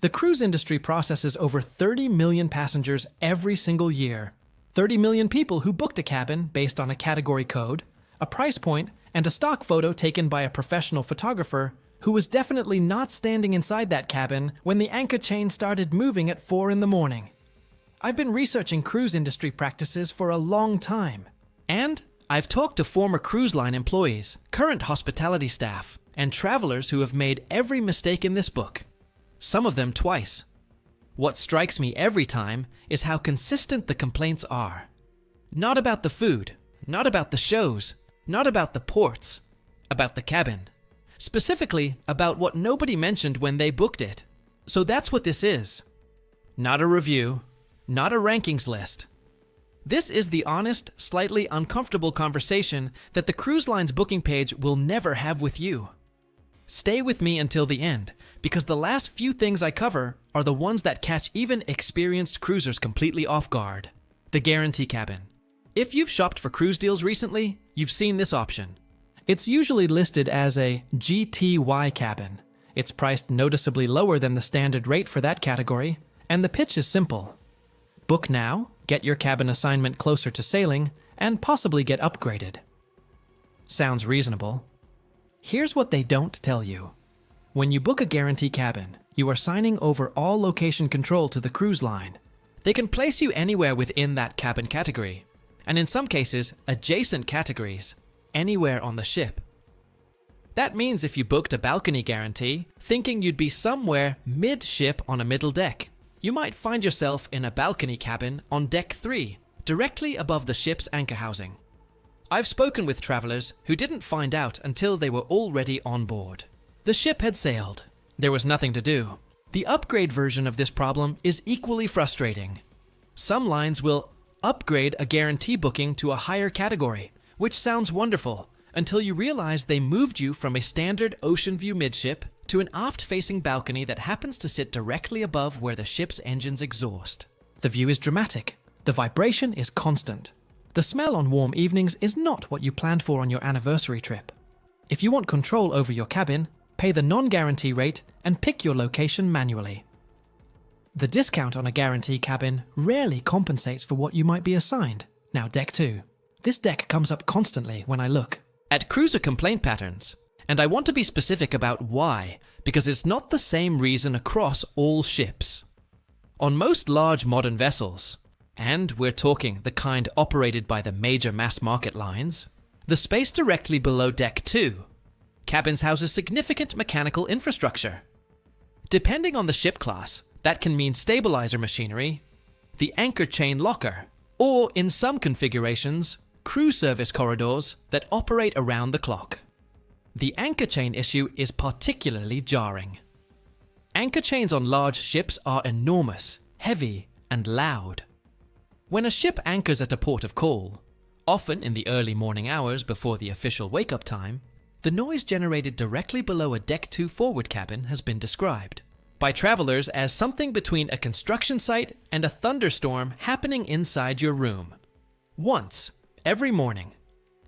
The cruise industry processes over 30 million passengers every single year. 30 million people who booked a cabin based on a category code, a price point, and a stock photo taken by a professional photographer who was definitely not standing inside that cabin when the anchor chain started moving at 4 in the morning. I've been researching cruise industry practices for a long time, and I've talked to former cruise line employees, current hospitality staff, and travelers who have made every mistake in this book. Some of them twice. What strikes me every time is how consistent the complaints are. Not about the food, not about the shows, not about the ports, about the cabin. Specifically, about what nobody mentioned when they booked it. So that's what this is. Not a review, not a rankings list. This is the honest, slightly uncomfortable conversation that the cruise line's booking page will never have with you. Stay with me until the end, because the last few things I cover are the ones that catch even experienced cruisers completely off guard. The guarantee cabin. If you've shopped for cruise deals recently, you've seen this option. It's usually listed as a GTY cabin. It's priced noticeably lower than the standard rate for that category, and the pitch is simple. Book now, get your cabin assignment closer to sailing, and possibly get upgraded. Sounds reasonable. Here's what they don't tell you. When you book a guarantee cabin, you are signing over all location control to the cruise line. They can place you anywhere within that cabin category, and in some cases, adjacent categories, anywhere on the ship. That means if you booked a balcony guarantee, thinking you'd be somewhere mid-ship on a middle deck, you might find yourself in a balcony cabin on deck 3, directly above the ship's anchor housing. I've spoken with travelers who didn't find out until they were already on board. The ship had sailed. There was nothing to do. The upgrade version of this problem is equally frustrating. Some lines will upgrade a guarantee booking to a higher category, which sounds wonderful, until you realize they moved you from a standard ocean view midship to an aft-facing balcony that happens to sit directly above where the ship's engines exhaust. The view is dramatic. The vibration is constant. The smell on warm evenings is not what you planned for on your anniversary trip. If you want control over your cabin, pay the non-guarantee rate and pick your location manually. The discount on a guarantee cabin rarely compensates for what you might be assigned. Now, deck 2. This deck comes up constantly when I look at cruiser complaint patterns, and I want to be specific about why, because it's not the same reason across all ships. On most large modern vessels, and we're talking the kind operated by the major mass market lines, the space directly below deck 2, cabins houses significant mechanical infrastructure. Depending on the ship class, that can mean stabilizer machinery, the anchor chain locker, or in some configurations, crew service corridors that operate around the clock. The anchor chain issue is particularly jarring. Anchor chains on large ships are enormous, heavy, and loud. When a ship anchors at a port of call, often in the early morning hours before the official wake-up time, the noise generated directly below a Deck 2 forward cabin has been described by travelers as something between a construction site and a thunderstorm happening inside your room. Once, every morning,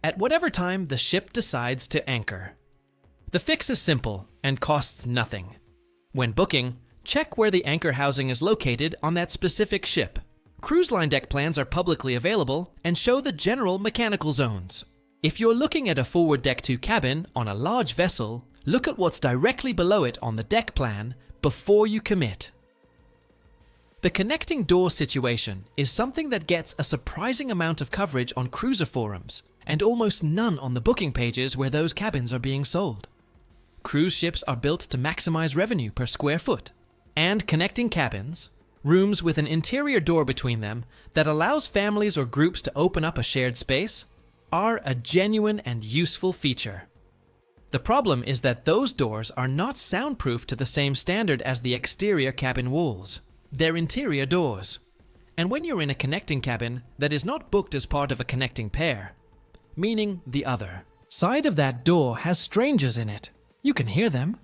at whatever time the ship decides to anchor. The fix is simple and costs nothing. When booking, check where the anchor housing is located on that specific ship. Cruise line deck plans are publicly available and show the general mechanical zones. If you're looking at a forward Deck 2 cabin on a large vessel, look at what's directly below it on the deck plan before you commit. The connecting door situation is something that gets a surprising amount of coverage on cruiser forums, and almost none on the booking pages where those cabins are being sold. Cruise ships are built to maximize revenue per square foot, and connecting cabins, rooms with an interior door between them that allows families or groups to open up a shared space, are a genuine and useful feature. The problem is that those doors are not soundproof to the same standard as the exterior cabin walls. They're interior doors. And when you're in a connecting cabin that is not booked as part of a connecting pair, meaning the other side of that door has strangers in it, you can hear them.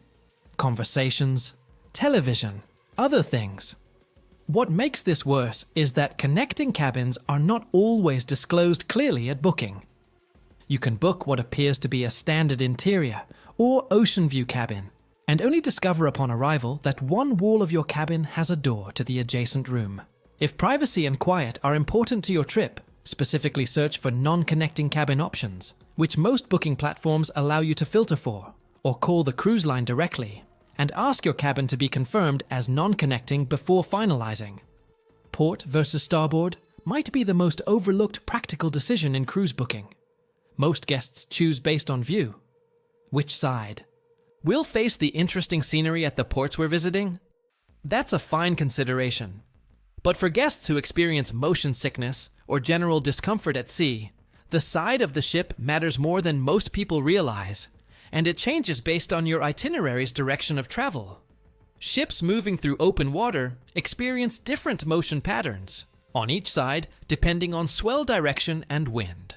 Conversations, television, other things. What makes this worse is that connecting cabins are not always disclosed clearly at booking. You can book what appears to be a standard interior or ocean view cabin, and only discover upon arrival that one wall of your cabin has a door to the adjacent room. If privacy and quiet are important to your trip, specifically search for non-connecting cabin options, which most booking platforms allow you to filter for, or call the cruise line directly, and ask your cabin to be confirmed as non-connecting before finalizing. Port versus starboard might be the most overlooked practical decision in cruise booking. Most guests choose based on view. Which side? We'll face the interesting scenery at the ports we're visiting? That's a fine consideration. But for guests who experience motion sickness or general discomfort at sea, the side of the ship matters more than most people realize, and it changes based on your itinerary's direction of travel. Ships moving through open water experience different motion patterns on each side depending on swell direction and wind.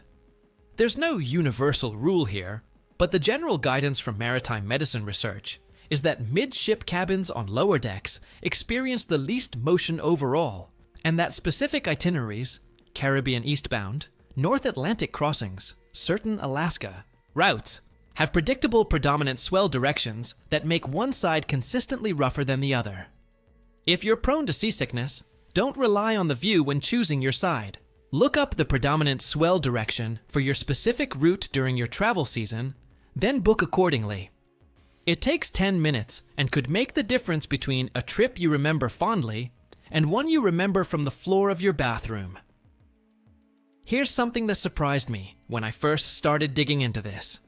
There's no universal rule here, but the general guidance from maritime medicine research is that midship cabins on lower decks experience the least motion overall, and that specific itineraries, Caribbean eastbound, North Atlantic crossings, certain Alaska routes, have predictable predominant swell directions that make one side consistently rougher than the other. If you're prone to seasickness, don't rely on the view when choosing your side. Look up the predominant swell direction for your specific route during your travel season, then book accordingly. It takes 10 minutes and could make the difference between a trip you remember fondly and one you remember from the floor of your bathroom. Here's something that surprised me when I first started digging into this.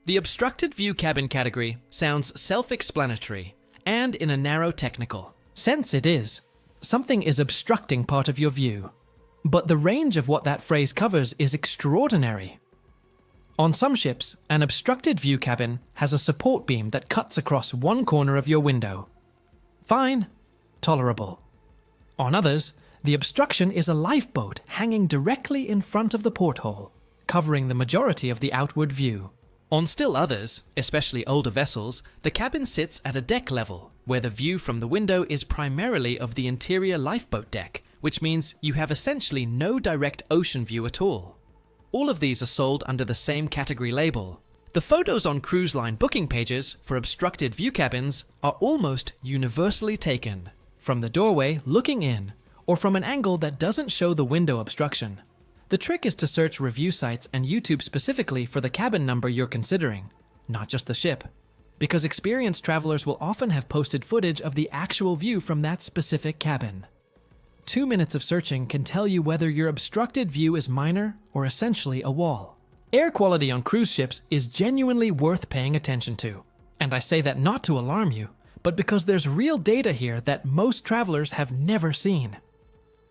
The obstructed view cabin category sounds self-explanatory and in a narrow technical sense it is. Something is obstructing part of your view. But the range of what that phrase covers is extraordinary. On some ships, an obstructed view cabin has a support beam that cuts across one corner of your window. Fine, tolerable. On others, the obstruction is a lifeboat hanging directly in front of the porthole, covering the majority of the outward view. On still others, especially older vessels, the cabin sits at a deck level, where the view from the window is primarily of the interior lifeboat deck, which means you have essentially no direct ocean view at all. All of these are sold under the same category label. The photos on cruise line booking pages for obstructed view cabins are almost universally taken from the doorway looking in, or from an angle that doesn't show the window obstruction. The trick is to search review sites and YouTube specifically for the cabin number you're considering, not just the ship, because experienced travelers will often have posted footage of the actual view from that specific cabin. 2 minutes of searching can tell you whether your obstructed view is minor or essentially a wall. Air quality on cruise ships is genuinely worth paying attention to. And I say that not to alarm you, but because there's real data here that most travelers have never seen.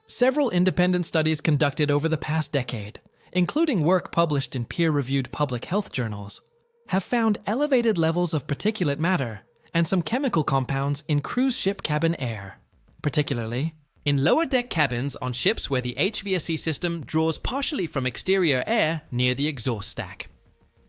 Several independent studies conducted over the past decade, including work published in peer-reviewed public health journals, have found elevated levels of particulate matter and some chemical compounds in cruise ship cabin air, particularly in lower deck cabins on ships where the HVAC system draws partially from exterior air near the exhaust stack.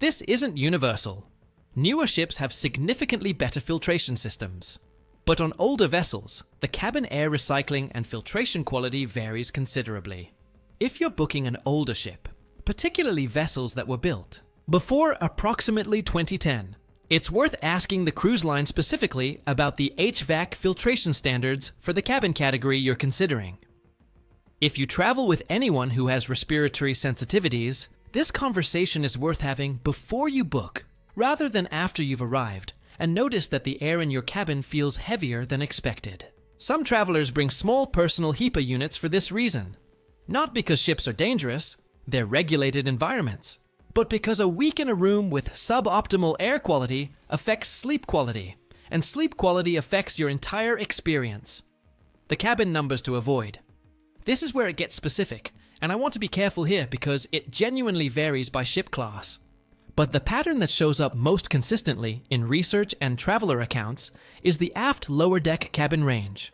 This isn't universal. Newer ships have significantly better filtration systems. But on older vessels, the cabin air recycling and filtration quality varies considerably. If you're booking an older ship, particularly vessels that were built before approximately 2010, it's worth asking the cruise line specifically about the HVAC filtration standards for the cabin category you're considering. If you travel with anyone who has respiratory sensitivities, this conversation is worth having before you book, rather than after you've arrived, and notice that the air in your cabin feels heavier than expected. Some travelers bring small personal HEPA units for this reason. Not because ships are dangerous, they're regulated environments, but because a week in a room with suboptimal air quality affects sleep quality, and sleep quality affects your entire experience. The cabin numbers to avoid. This is where it gets specific, and I want to be careful here because it genuinely varies by ship class. But the pattern that shows up most consistently in research and traveler accounts is the aft lower deck cabin range.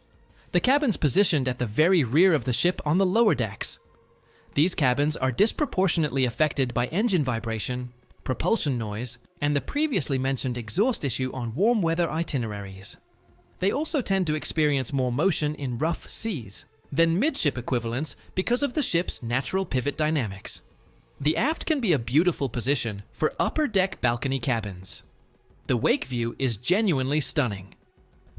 The cabins positioned at the very rear of the ship on the lower decks. These cabins are disproportionately affected by engine vibration, propulsion noise, and the previously mentioned exhaust issue on warm weather itineraries. They also tend to experience more motion in rough seas than midship equivalents because of the ship's natural pivot dynamics. The aft can be a beautiful position for upper deck balcony cabins. The wake view is genuinely stunning.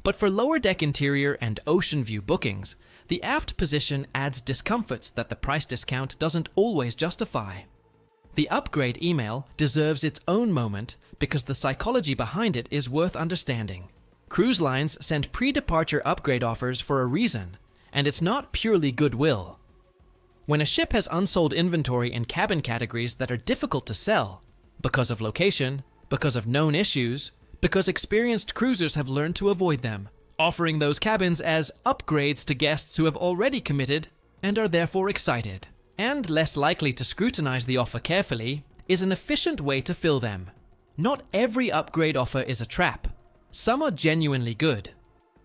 But for lower deck interior and ocean view bookings, the aft position adds discomforts that the price discount doesn't always justify. The upgrade email deserves its own moment because the psychology behind it is worth understanding. Cruise lines send pre-departure upgrade offers for a reason, and it's not purely goodwill. When a ship has unsold inventory in cabin categories that are difficult to sell, because of location, because of known issues, because experienced cruisers have learned to avoid them, offering those cabins as upgrades to guests who have already committed and are therefore excited, and less likely to scrutinize the offer carefully, is an efficient way to fill them. Not every upgrade offer is a trap. Some are genuinely good.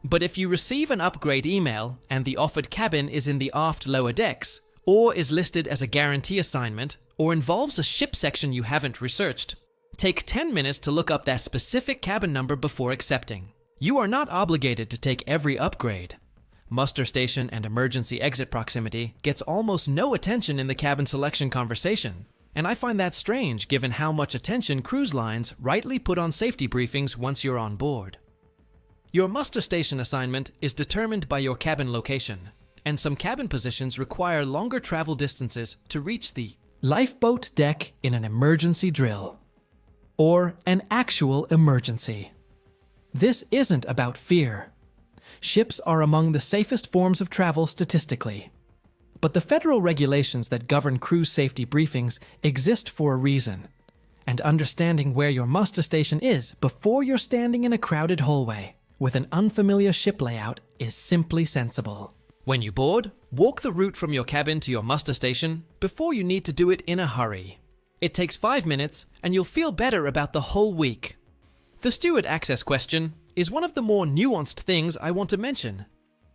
But if you receive an upgrade email and the offered cabin is in the aft lower decks, or is listed as a guarantee assignment, or involves a ship section you haven't researched, take 10 minutes to look up that specific cabin number before accepting. You are not obligated to take every upgrade. Muster station and emergency exit proximity gets almost no attention in the cabin selection conversation, and I find that strange given how much attention cruise lines rightly put on safety briefings once you're on board. Your muster station assignment is determined by your cabin location, and some cabin positions require longer travel distances to reach the lifeboat deck in an emergency drill, or an actual emergency. This isn't about fear. Ships are among the safest forms of travel statistically. But the federal regulations that govern cruise safety briefings exist for a reason, and understanding where your muster station is before you're standing in a crowded hallway with an unfamiliar ship layout is simply sensible. When you board, walk the route from your cabin to your muster station before you need to do it in a hurry. It takes 5 minutes, and you'll feel better about the whole week. The steward access question is one of the more nuanced things I want to mention.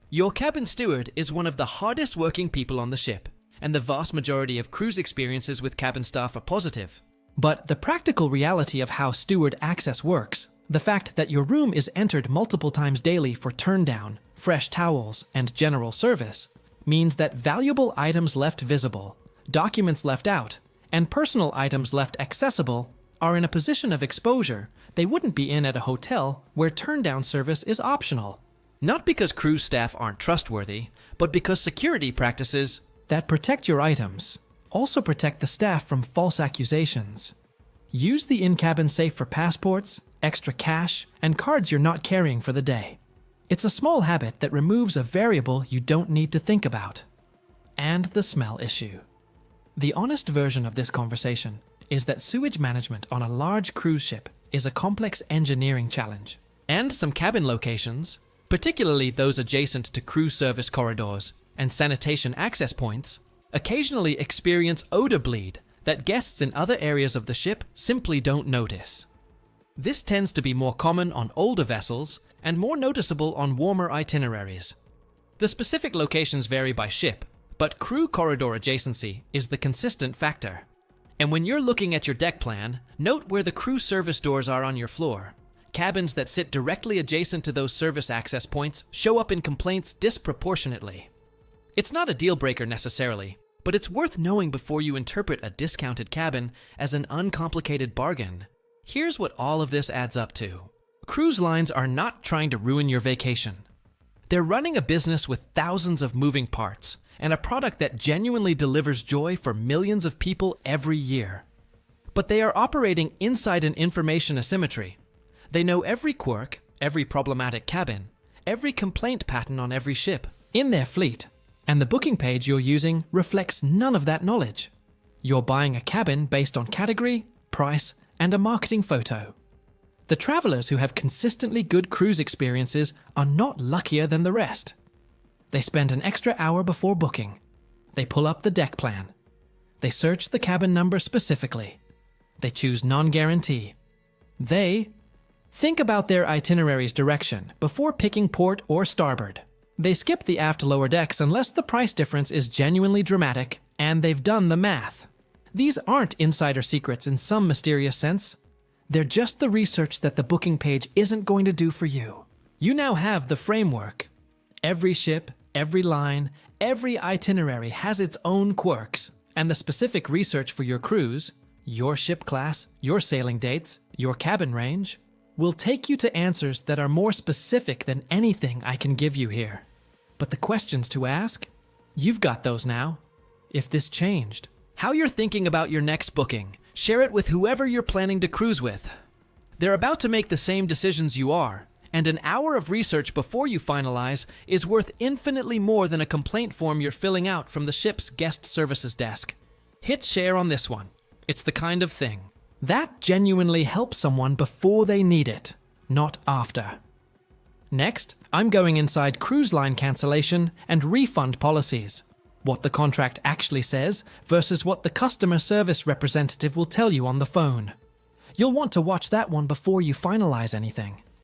Your cabin steward is one of the hardest working people on the ship, and the vast majority of cruise experiences with cabin staff are positive. But the practical reality of how steward access works, the fact that your room is entered multiple times daily for turndown, fresh towels, and general service, means that valuable items left visible, documents left out, and personal items left accessible are in a position of exposure they wouldn't be in at a hotel where turndown service is optional. Not because cruise staff aren't trustworthy, but because security practices that protect your items also protect the staff from false accusations. Use the in-cabin safe for passports, extra cash, and cards you're not carrying for the day. It's a small habit that removes a variable you don't need to think about. And the smell issue. The honest version of this conversation is that sewage management on a large cruise ship is a complex engineering challenge, and some cabin locations, particularly those adjacent to cruise service corridors and sanitation access points, occasionally experience odor bleed that guests in other areas of the ship simply don't notice. This tends to be more common on older vessels and more noticeable on warmer itineraries. The specific locations vary by ship, but crew corridor adjacency is the consistent factor. And when you're looking at your deck plan, note where the crew service doors are on your floor. Cabins that sit directly adjacent to those service access points show up in complaints disproportionately. It's not a deal breaker necessarily, but it's worth knowing before you interpret a discounted cabin as an uncomplicated bargain. Here's what all of this adds up to. Cruise lines are not trying to ruin your vacation. They're running a business with thousands of moving parts and a product that genuinely delivers joy for millions of people every year. But they are operating inside an information asymmetry. They know every quirk, every problematic cabin, every complaint pattern on every ship in their fleet, and the booking page you're using reflects none of that knowledge. You're buying a cabin based on category, price, and a marketing photo. The travelers who have consistently good cruise experiences are not luckier than the rest. They spend an extra hour before booking. They pull up the deck plan. They search the cabin number specifically. They choose non-guarantee. They think about their itinerary's direction before picking port or starboard. They skip the aft lower decks unless the price difference is genuinely dramatic, and they've done the math. These aren't insider secrets in some mysterious sense. They're just the research that the booking page isn't going to do for you. You now have the framework. Every ship, every line, every itinerary has its own quirks, and the specific research for your cruise, your ship class, your sailing dates, your cabin range, will take you to answers that are more specific than anything I can give you here. But the questions to ask? You've got those now. If this changed, how you're thinking about your next booking, share it with whoever you're planning to cruise with. They're about to make the same decisions you are, and an hour of research before you finalize is worth infinitely more than a complaint form you're filling out from the ship's guest services desk. Hit share on this one. It's the kind of thing that genuinely helps someone before they need it, not after. Next, I'm going inside cruise line cancellation and refund policies. What the contract actually says versus what the customer service representative will tell you on the phone. You'll want to watch that one before you finalize anything.